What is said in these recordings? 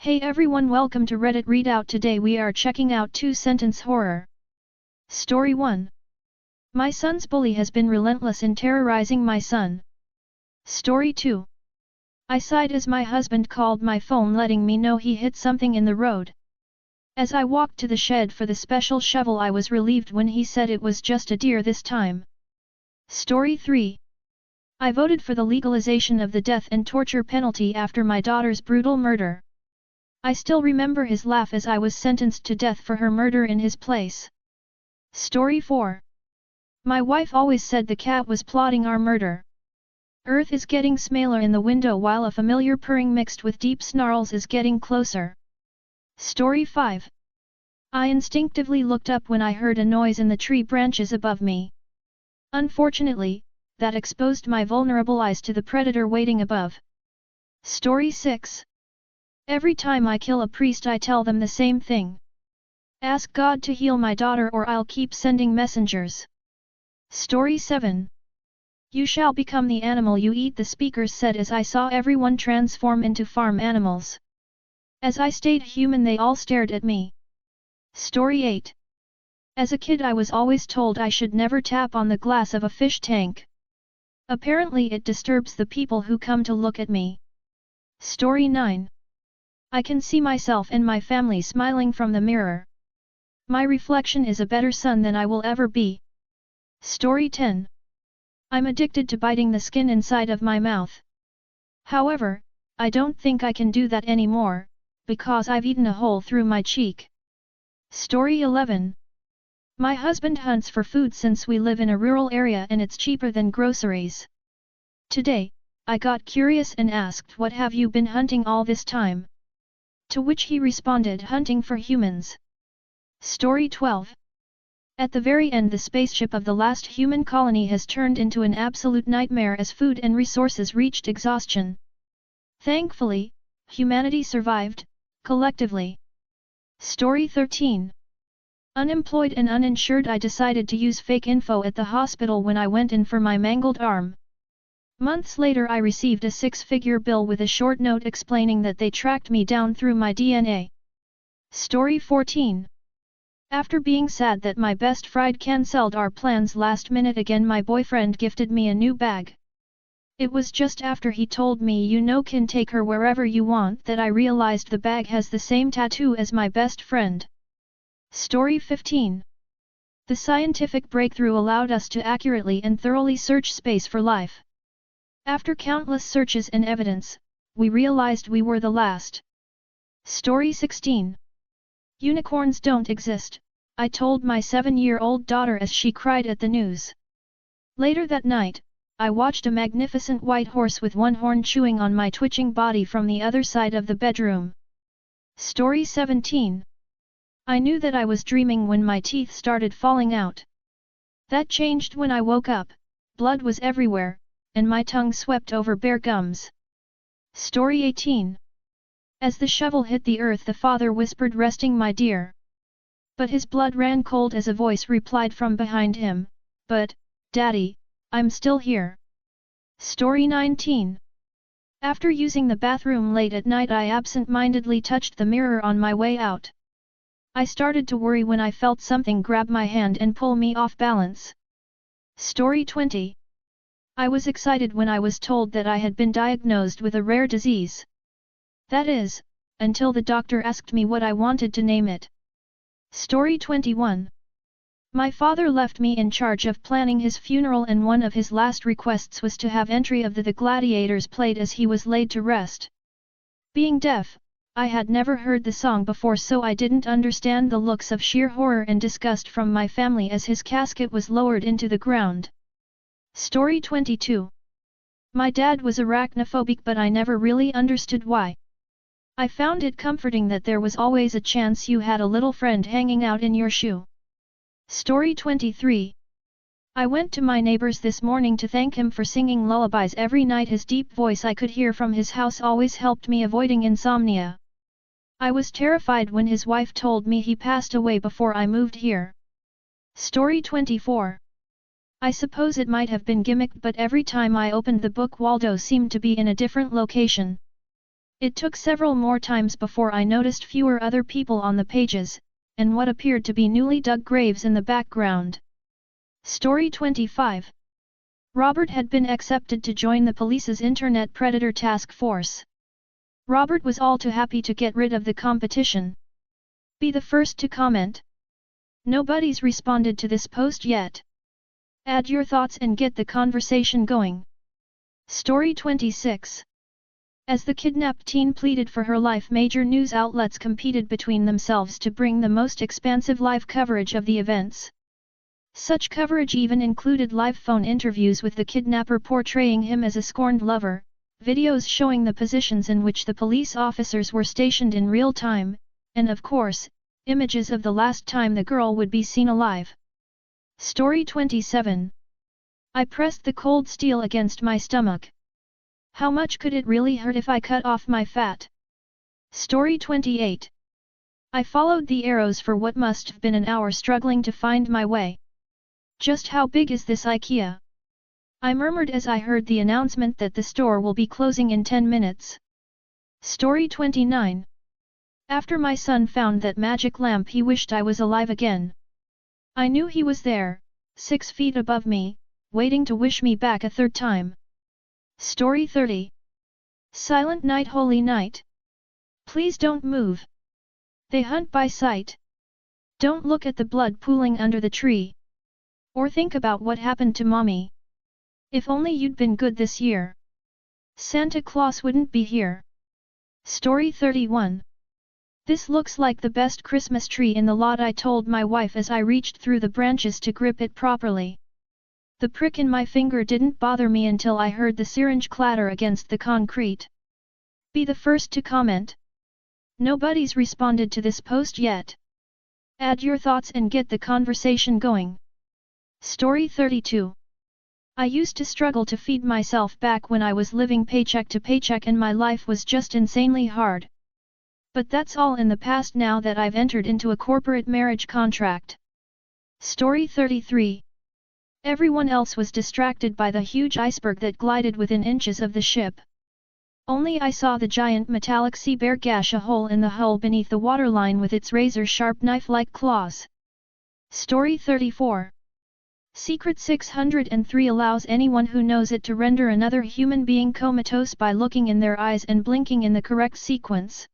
Hey everyone, welcome to Reddit Readout. Today we are checking out 2-sentence horror. Story 1. My son's bully has been relentless in terrorizing my son. Story 2. I sighed as my husband called my phone letting me know he hit something in the road. As I walked to the shed for the special shovel, I was relieved when he said it was just a deer this time. Story 3. I voted for the legalization of the death and torture penalty after my daughter's brutal murder. I still remember his laugh as I was sentenced to death for her murder in his place. Story 4. My wife always said the cat was plotting our murder. Earth is getting smaller in the window while a familiar purring mixed with deep snarls is getting closer. Story 5. I instinctively looked up when I heard a noise in the tree branches above me. Unfortunately, that exposed my vulnerable eyes to the predator waiting above. Story 6. Every time I kill a priest I tell them the same thing. Ask God to heal my daughter or I'll keep sending messengers. Story 7. You shall become the animal you eat, the speaker said as I saw everyone transform into farm animals. As I stayed human they all stared at me. Story 8. As a kid I was always told I should never tap on the glass of a fish tank. Apparently it disturbs the people who come to look at me. Story 9. I can see myself and my family smiling from the mirror. My reflection is a better son than I will ever be. Story 10. I'm addicted to biting the skin inside of my mouth. However, I don't think I can do that anymore, because I've eaten a hole through my cheek. Story 11. My husband hunts for food since we live in a rural area and it's cheaper than groceries. Today, I got curious and asked, "What have you been hunting all this time?" To which he responded, "Hunting for humans." Story 12. At the very end, the spaceship of the last human colony has turned into an absolute nightmare as food and resources reached exhaustion. Thankfully, humanity survived, collectively. Story 13. Unemployed and uninsured, I decided to use fake info at the hospital when I went in for my mangled arm. Months later I received a 6-figure bill with a short note explaining that they tracked me down through my DNA. Story 14. After being sad that my best friend cancelled our plans last minute again, my boyfriend gifted me a new bag. It was just after he told me "you can take her wherever you want" that I realized the bag has the same tattoo as my best friend. Story 15. The scientific breakthrough allowed us to accurately and thoroughly search space for life. After countless searches and evidence, we realized we were the last. Story 16. Unicorns don't exist, I told my 7-year-old daughter as she cried at the news. Later that night, I watched a magnificent white horse with one horn chewing on my twitching body from the other side of the bedroom. Story 17. I knew that I was dreaming when my teeth started falling out. That changed when I woke up, blood was everywhere, and my tongue swept over bare gums. Story 18. As the shovel hit the earth, the father whispered, "Resting, my dear." But his blood ran cold as a voice replied from behind him, "But, Daddy, I'm still here." Story 19. After using the bathroom late at night, I absent-mindedly touched the mirror on my way out. I started to worry when I felt something grab my hand and pull me off balance. Story 20. I was excited when I was told that I had been diagnosed with a rare disease. That is, until the doctor asked me what I wanted to name it. Story 21. My father left me in charge of planning his funeral, and one of his last requests was to have entry of the Gladiators played as he was laid to rest. Being deaf, I had never heard the song before, so I didn't understand the looks of sheer horror and disgust from my family as his casket was lowered into the ground. Story 22. My dad was arachnophobic, but I never really understood why. I found it comforting that there was always a chance you had a little friend hanging out in your shoe. Story 23. I went to my neighbor's this morning to thank him for singing lullabies every night. His deep voice I could hear from his house always helped me avoiding insomnia. I was terrified when his wife told me he passed away before I moved here. Story 24. I suppose it might have been gimmicked, but every time I opened the book Waldo seemed to be in a different location. It took several more times before I noticed fewer other people on the pages, and what appeared to be newly dug graves in the background. Story 25. Robert had been accepted to join the police's Internet Predator Task Force. Robert was all too happy to get rid of the competition. Be the first to comment. Nobody's responded to this post yet. Add your thoughts and get the conversation going. Story 26. As the kidnapped teen pleaded for her life, major news outlets competed between themselves to bring the most expansive live coverage of the events. Such coverage even included live phone interviews with the kidnapper portraying him as a scorned lover, videos showing the positions in which the police officers were stationed in real time, and of course, images of the last time the girl would be seen alive. Story 27. I pressed the cold steel against my stomach. How much could it really hurt if I cut off my fat? Story 28. I followed the arrows for what must have been an hour, struggling to find my way. Just how big is this IKEA? I murmured as I heard the announcement that the store will be closing in 10 minutes. Story 29. After my son found that magic lamp, he wished I was alive again. I knew he was there, 6 feet above me, waiting to wish me back a third time. Story 30. Silent night, holy night. Please don't move. They hunt by sight. Don't look at the blood pooling under the tree. Or think about what happened to mommy. If only you'd been good this year. Santa Claus wouldn't be here. Story 31. This looks like the best Christmas tree in the lot, I told my wife as I reached through the branches to grip it properly. The prick in my finger didn't bother me until I heard the syringe clatter against the concrete. Be the first to comment. Nobody's responded to this post yet. Add your thoughts and get the conversation going. Story 32. I used to struggle to feed myself back when I was living paycheck to paycheck and my life was just insanely hard. But that's all in the past now that I've entered into a corporate marriage contract. Story 33. Everyone else was distracted by the huge iceberg that glided within inches of the ship. Only I saw the giant metallic sea bear gash a hole in the hull beneath the waterline with its razor-sharp knife-like claws. Story 34. Secret 603 allows anyone who knows it to render another human being comatose by looking in their eyes and blinking in the correct sequence.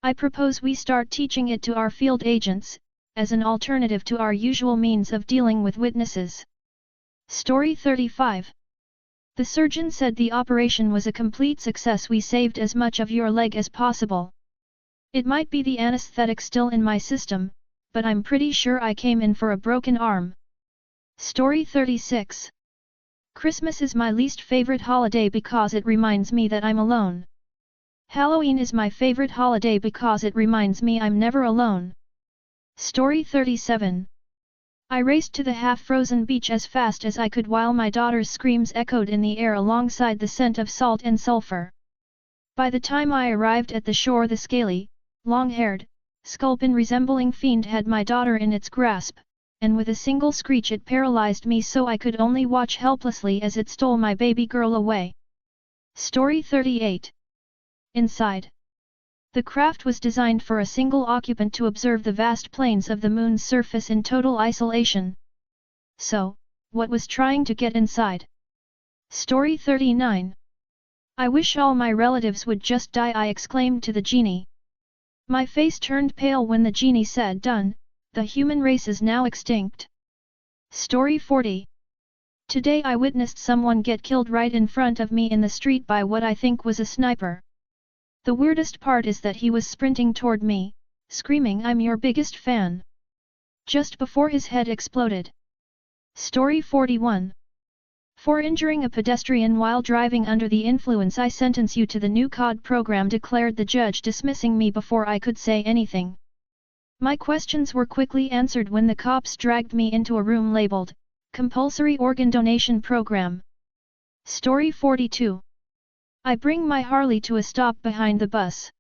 I propose we start teaching it to our field agents, as an alternative to our usual means of dealing with witnesses. Story 35. The surgeon said the operation was a complete success. We saved as much of your leg as possible. It might be the anesthetic still in my system, but I'm pretty sure I came in for a broken arm. Story 36. Christmas is my least favorite holiday because it reminds me that I'm alone. Halloween is my favorite holiday because it reminds me I'm never alone. Story 37. I raced to the half-frozen beach as fast as I could while my daughter's screams echoed in the air alongside the scent of salt and sulfur. By the time I arrived at the shore, the scaly, long-haired, sculpin-resembling fiend had my daughter in its grasp, and with a single screech it paralyzed me so I could only watch helplessly as it stole my baby girl away. Story 38. Inside. The craft was designed for a single occupant to observe the vast plains of the moon's surface in total isolation. So, what was trying to get inside? Story 39. I wish all my relatives would just die, I exclaimed to the genie. My face turned pale when the genie said, done, the human race is now extinct. Story 40. Today I witnessed someone get killed right in front of me in the street by what I think was a sniper. The weirdest part is that he was sprinting toward me, screaming, I'm your biggest fan. Just before his head exploded. Story 41. For injuring a pedestrian while driving under the influence, I sentence you to the new COD program, declared the judge, dismissing me before I could say anything. My questions were quickly answered when the cops dragged me into a room labeled, Compulsory Organ Donation Program. Story 42. I bring my Harley to a stop behind the bus.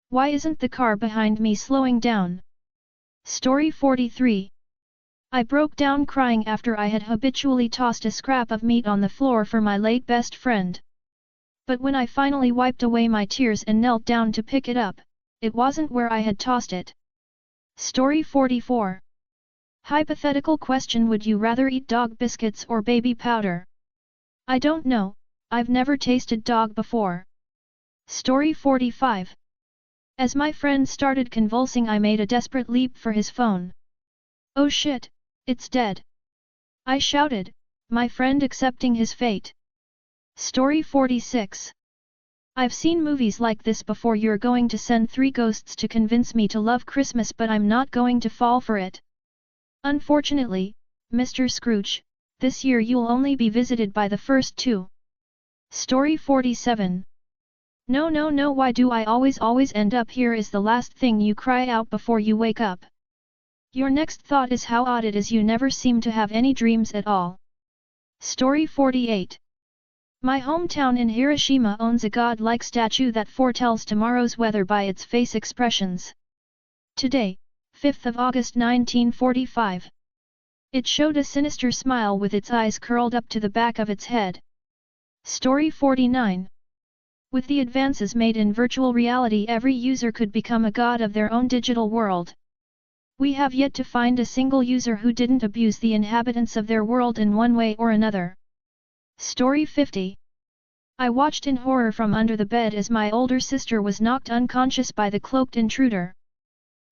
Why isn't the car behind me slowing down? Story 43. I broke down crying after I had habitually tossed a scrap of meat on the floor for my late best friend. But when I finally wiped away my tears and knelt down to pick it up, it wasn't where I had tossed it. Story 44. Hypothetical question: would you rather eat dog biscuits or baby powder? I don't know, I've never tasted dog before. Story 45. As my friend started convulsing, I made a desperate leap for his phone. Oh shit, it's dead! I shouted, my friend accepting his fate. Story 46. I've seen movies like this before. You're going to send 3 ghosts to convince me to love Christmas, but I'm not going to fall for it. Unfortunately, Mr. Scrooge, this year you'll only be visited by the first 2. Story 47. No no no, why do I always end up here is the last thing you cry out before you wake up. Your next thought is how odd it is you never seem to have any dreams at all. Story 48. My hometown in Hiroshima owns a god-like statue that foretells tomorrow's weather by its face expressions. Today, 5th of August 1945. It showed a sinister smile with its eyes curled up to the back of its head. Story 49. With the advances made in virtual reality, every user could become a god of their own digital world. We have yet to find a single user who didn't abuse the inhabitants of their world in one way or another. Story 50. I watched in horror from under the bed as my older sister was knocked unconscious by the cloaked intruder.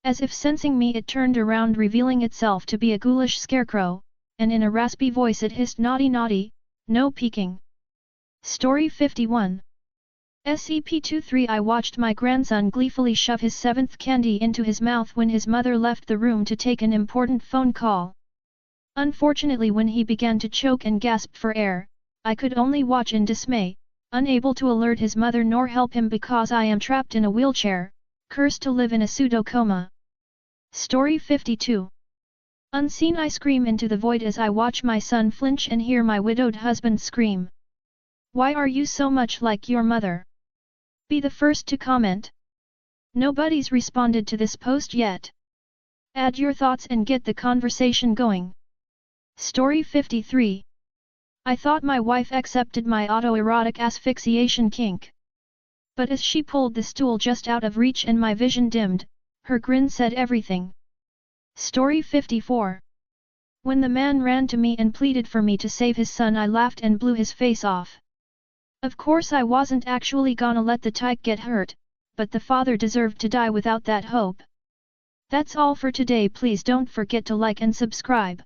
As if sensing me, it turned around, revealing itself to be a ghoulish scarecrow, and in a raspy voice it hissed, naughty naughty, no peeking. Story 51. SCP-23. I watched my grandson gleefully shove his 7th candy into his mouth when his mother left the room to take an important phone call. Unfortunately, when he began to choke and gasp for air, I could only watch in dismay, unable to alert his mother nor help him because I am trapped in a wheelchair, cursed to live in a pseudo-coma. Story 52. Unseen, I scream into the void as I watch my son flinch and hear my widowed husband scream. Why are you so much like your mother? Be the first to comment. Nobody's responded to this post yet. Add your thoughts and get the conversation going. Story 53. I thought my wife accepted my autoerotic asphyxiation kink. But as she pulled the stool just out of reach and my vision dimmed, her grin said everything. Story 54. When the man ran to me and pleaded for me to save his son, I laughed and blew his face off. Of course I wasn't actually gonna let the tyke get hurt, but the father deserved to die without that hope. That's all for today. Please don't forget to like and subscribe.